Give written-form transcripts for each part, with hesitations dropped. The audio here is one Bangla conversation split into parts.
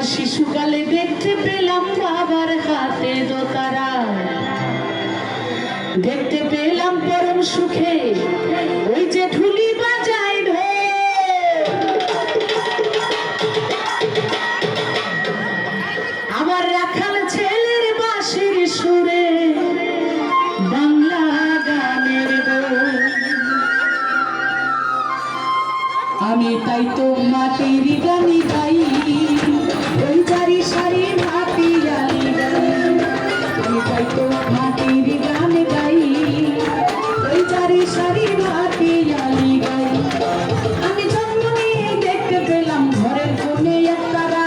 শিশুকালে দেখতে পেলাম বাবার হাতে দোতারা, দেখতে পেলাম পরম সুখে ওই যে ঢুলি বাজায় ঢোল। আমার রাখাল ছেলের বাঁশির সুরে বাংলা গানের বল। আমি তাই তো মাটির গানি গাই, ওই চারি সারি ভাটিয়ালি গাই। আমি তাই তো মাটির গান গাই, ওই চারি সারি ভাটিয়ালি গাই। আমি জন্ম নিয়ে দেখতে পেলাম ঘরের কোণে একতারা,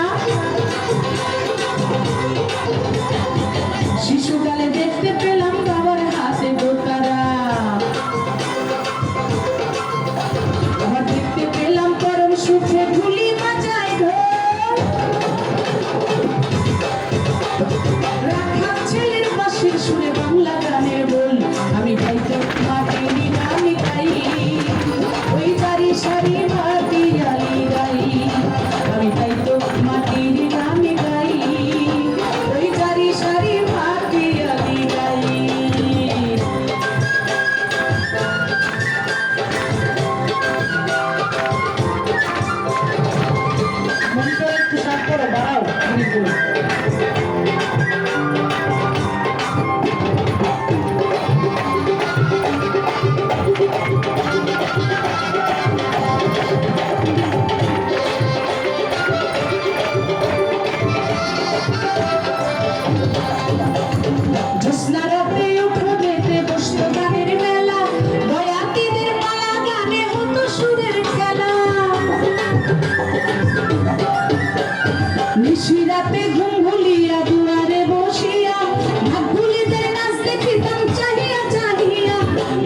শিশুকালে দেখতে পেলাম বাবার হাতে দোতারা। আবার দেখতে পেলাম পরম সুখে ঢুলি বাজায় ঢোল। রাখাল ছেলের বাঁশির সুরে বাংলা গানের বল। আমি তাই তো মাটির গান গাই, ওই চারি সারি ভাটিয়ালি গাই। আমি তাই তো মাটির গান গাই, ওই চারি সারি ভাটিয়ালি গাই। মনটা একটু সাফ করে দাঁড়াও। জ্যোৎস্না রাতে উঠো বেতে বসতো গানের মেলা, বয়াতিদের পালা গানে হতো সুরের খেলা। নিশিরাতে ঘুম ভুলিয়া দুয়ারে বসিয়া ভাগ ভুলিদের নাচ দেখিতাম চাহিয়া চাহিয়া।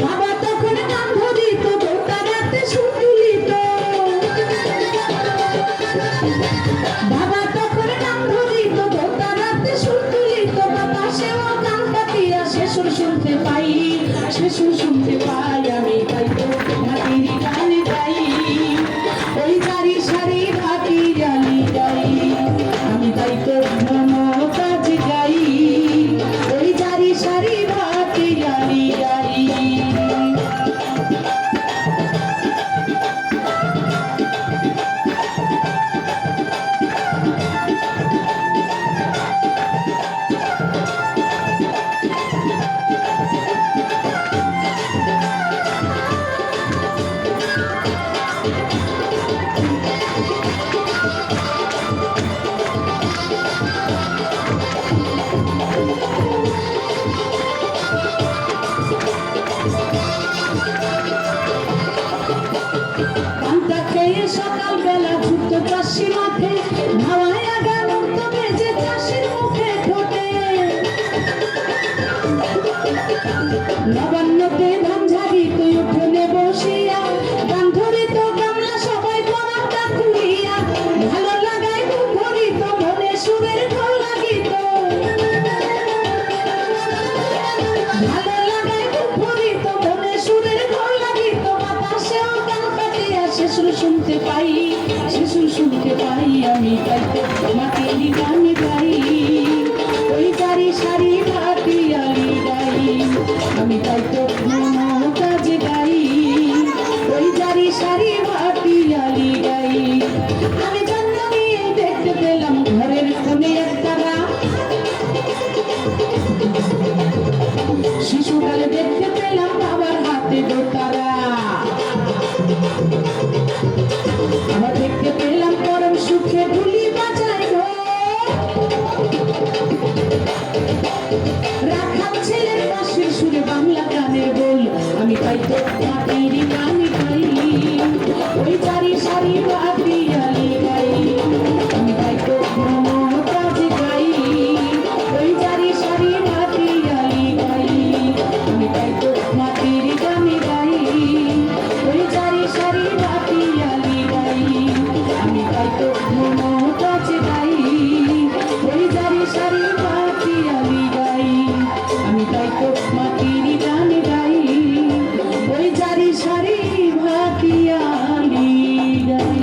বাবা তখন গান ধরিত, দোতারাতে সুর তুলিত। বাবা তখন গান ধরিত, দোতারাতে সুর তুলিত। বাতাসেও গান কাটিয়া সে সুর শুনতে পাই, সে সুর শুনতে পাই। আমি তাই তো মাটির গান গাই, ওই চারি সারি ভাটিয়ালি গাই। আমি তাই তো মমতাজ গাই, ওই চারি সারি ভাটিয়ালি গাই। পান্তা খেয়ে সকালবেলা ছুটত চাষি মাঠে, ভাওয়াইয়া গান উঠত বেজে চাষির মুখে ঠোঁটে। নবান্নতে ধান ঝাড়িত উঠোনে বসিয়া, গান ধরিত গামলা সবাই পরাটা খুলিয়া। ভালো লাগায় বুক ভরিত, মনে সুরের ঢোল লাগিত। ভালো লাগায় বুক ভরিত, মনে সুরের ঢোল লাগিত। বাতাসেও গান কাটিয়া সে সুর শুনতে পাই, সে সুর শুনতে পাই। আমি তাই তো মাটির গান গাই, ওই চারি সারি ভাটিয়ালি গাই। আমি তাই তো মমতাজ গাই, ওই চারি সারি ভাটিয়ালি গাই। আমি জন্ম নিয়ে দেখতে পেলাম ঘরের কোণে একতারা, শিশুকালে দেখতে পেলাম বাবার হাতে দোতারা। আবার দেখতে পেলাম পরম সুখে ঢুলি বাজায় ঢোল। রাখাল ছেলের বাঁশির সুরে বাংলা গানের বল। আমি তাই তো মাটির গান গাই, ওই চারি সারি ভাটিয়ালি গাই। আমি তাই তো মমতাজ গাই, ওই চারি সারি ভাটিয়ালি গাই। আমি তাই তো মাটির গান গাই, ওই চারি সারি ভাটিয়ালি গাই। আমি তাই তো মমতাজ গাই, ওই চারি সারি ভাটিয়ালি গাই। আমি তাই তো মাটির গান গাই, ওই চারি সারি ভাটিয়ালি গাই।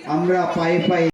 আমরা পায়ে পায়ে